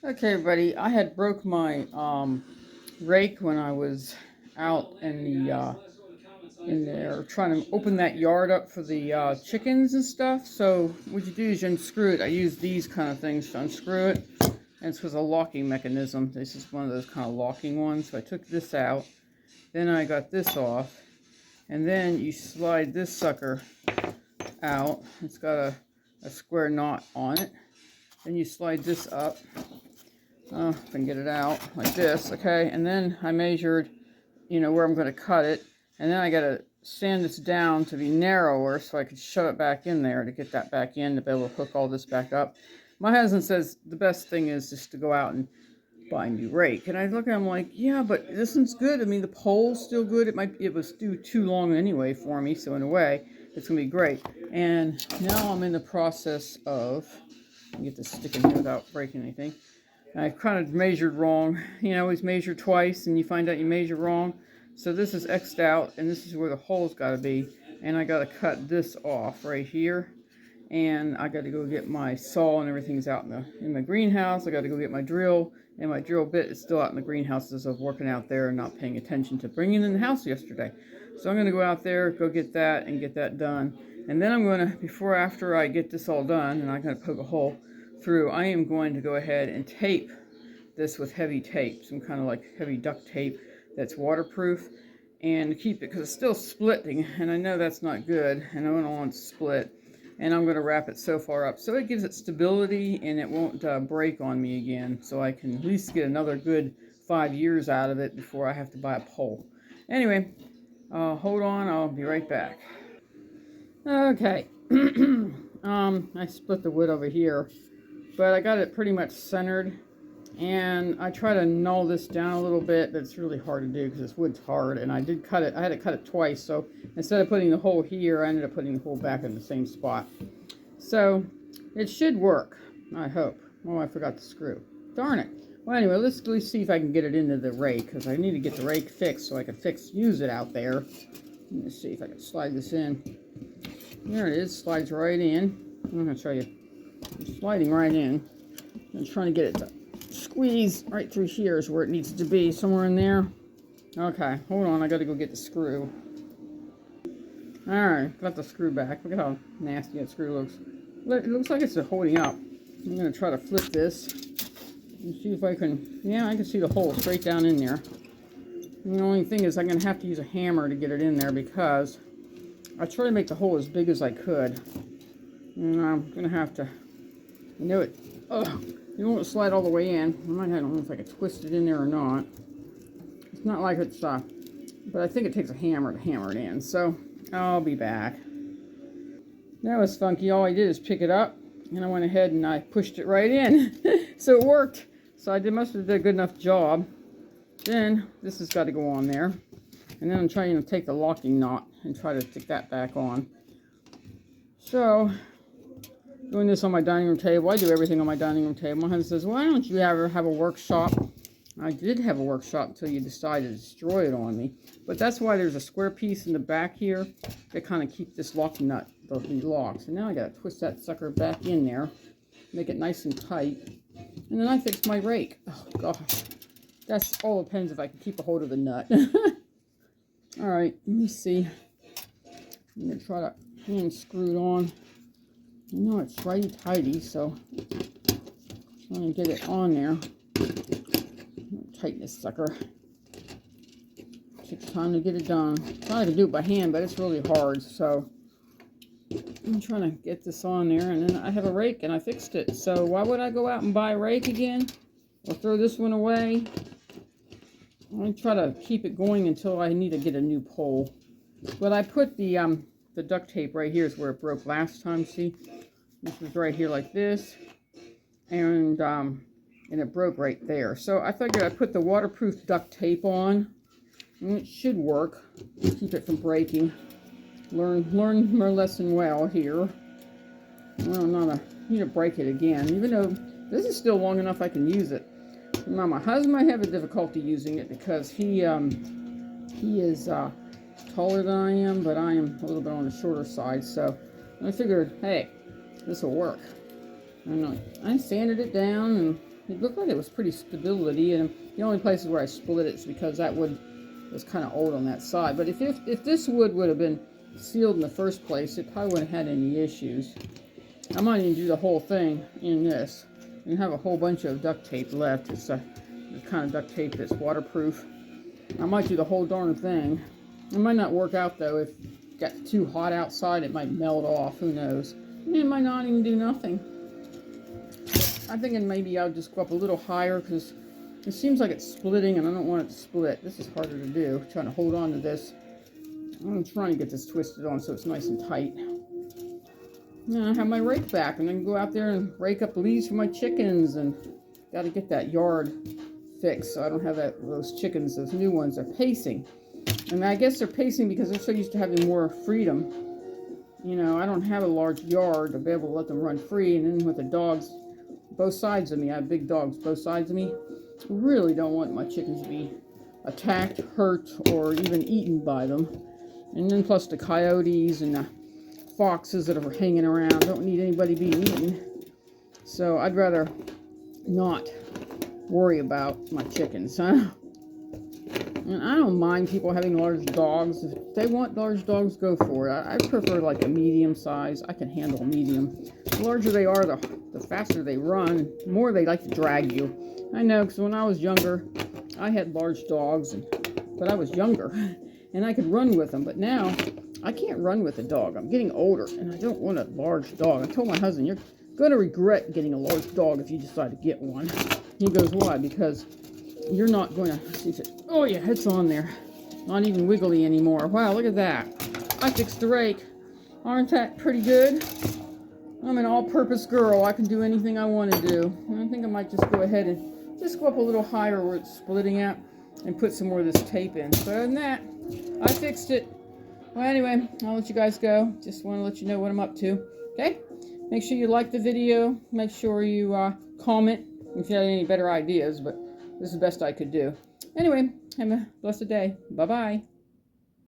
Okay, everybody. I had broke my rake when I was out in there trying to open that yard up for the chickens and stuff. So what you do is you unscrew it. I use these kind of things to unscrew it, and this was a locking mechanism. This is one of those kind of locking ones. So I took this out. Then I got this off, and then you slide this sucker out. It's got a square knot on it. Then you slide this up. If I can get it out like this, okay? And then I measured, where I'm going to cut it. And then I got to sand this down to be narrower so I could shove it back in there to get that back in to be able to hook all this back up. My husband says the best thing is just to go out and buy a new rake. And I look at him like, yeah, but this one's good. I mean, the pole's still good. It was too long anyway for me. So in a way, it's going to be great. And now I'm in the process of, let me get this sticking here without breaking anything. I kind of measured wrong. Always measure twice and you find out you measure wrong. So this is X'd out and this is where the hole's got to be. And I got to cut this off right here. And I got to go get my saw and everything's out in the greenhouse. I got to go get my drill, and my drill bit is still out in the greenhouse as of working out there and not paying attention to bringing it in the house yesterday. So I'm going to go out there, go get that and get that done. And then I'm going to, after I get this all done, and I'm going to poke a hole through, I am going to go ahead and tape this with heavy tape, some kind of like heavy duct tape that's waterproof, and to keep it, because it's still splitting, and I know that's not good, and I don't want it to split. And I'm going to wrap it so far up so it gives it stability and it won't break on me again, so I can at least get another good 5 years out of it before I have to buy a pole. Anyway, hold on, I'll be right back. Okay, I split the wood over here, but I got it pretty much centered, and I try to null this down a little bit, but it's really hard to do because this wood's hard, and I had to cut it twice, so instead of putting the hole here, I ended up putting the hole back in the same spot. So it should work, I hope. Oh, I forgot the screw. Darn it. Well, anyway, let's at least see if I can get it into the rake, because I need to get the rake fixed so I can use it out there. Let me see if I can slide this in. There it is, slides right in. I'm going to show you. It's sliding right in. I'm trying to get it to squeeze right through here is where it needs to be, somewhere in there. Okay, hold on, I gotta go get the screw. Alright, got the screw back. Look at how nasty that screw looks. It looks like it's holding up. I'm gonna try to flip this and see if I can, I can see the hole straight down in there. And the only thing is I'm gonna have to use a hammer to get it in there because I tried to make the hole as big as I could. And I'm gonna have to, it won't slide all the way in. I don't know if I can twist it in there or not. It's not like it's, but I think it takes a hammer to hammer it in. So I'll be back. That was funky. All I did is pick it up, and I went ahead and I pushed it right in. So it worked. So I must have did a good enough job. Then this has got to go on there. And then I'm trying to take the locking knot and try to stick that back on. So doing this on my dining room table. I do everything on my dining room table. My husband says, why don't you ever have a workshop? I did have a workshop until you decided to destroy it on me. But that's why there's a square piece in the back here to kind of keep this lock nut, these locks. And now I got to twist that sucker back in there, make it nice and tight. And then I fix my rake. Oh, gosh. That's all depends if I can keep a hold of the nut. All right, let me see. I'm going to try to hand screw it on. It's righty-tighty, so I'm going to get it on there. Tighten this sucker. Takes time to get it done. I can do it by hand, but it's really hard, so I'm trying to get this on there, and then I have a rake, and I fixed it. So why would I go out and buy a rake again? Or throw this one away? I'm going to try to keep it going until I need to get a new pole. But I put the duct tape right here is where it broke last time, see? This was right here like this, and it broke right there. So I figured I'd put the waterproof duct tape on, and it should work. Keep it from breaking. Learn my lesson well here. Well, need to break it again, even though this is still long enough I can use it. Now my husband might have a difficulty using it because he is taller than I am, but I am a little bit on the shorter side. So I figured, hey, this will work. And I sanded it down, and it looked like it was pretty stability, and the only places where I split it is because that wood was kind of old on that side. But if this wood would have been sealed in the first place, it probably wouldn't have had any issues. I might even do the whole thing in this and have a whole bunch of duct tape left. It's the kind of duct tape that's waterproof. I might do the whole darn thing. It might not work out though. If it got too hot outside, it might melt off. Who knows? It might not even do nothing. I'm thinking maybe I'll just go up a little higher because it seems like it's splitting and I don't want it to split. This is harder to do, trying to hold on to this. I'm trying to get this twisted on so it's nice and tight. Now I have my rake back and then go out there and rake up leaves for my chickens, and got to get that yard fixed so I don't have those chickens, those new ones, are pacing. And I guess they're pacing because they're so used to having more freedom. You know, I don't have a large yard to be able to let them run free, and then with the dogs, both sides of me, I have big dogs both sides of me. Really don't want my chickens to be attacked, hurt, or even eaten by them. And then plus the coyotes and the foxes that are hanging around. Don't need anybody being eaten. So I'd rather not worry about my chickens, huh? And I don't mind people having large dogs. If they want large dogs, go for it. I prefer like a medium size. I can handle a medium. The larger they are, the faster they run, the more they like to drag you. I know, because when I was younger, I had large dogs, but I was younger, and I could run with them. But now, I can't run with a dog. I'm getting older, and I don't want a large dog. I told my husband, you're going to regret getting a large dog if you decide to get one. He goes, why? Because you're not going to... Oh, yeah, it's on there. Not even wiggly anymore. Wow, look at that. I fixed the rake. Aren't that pretty good? I'm an all-purpose girl. I can do anything I want to do. And I think I might just go ahead and just go up a little higher where it's splitting out and put some more of this tape in. So other than that, I fixed it. Well, anyway, I'll let you guys go. Just want to let you know what I'm up to. Okay? Make sure you like the video. Make sure you comment if you have any better ideas. But this is the best I could do. Anyway, have a blessed day. Bye-bye.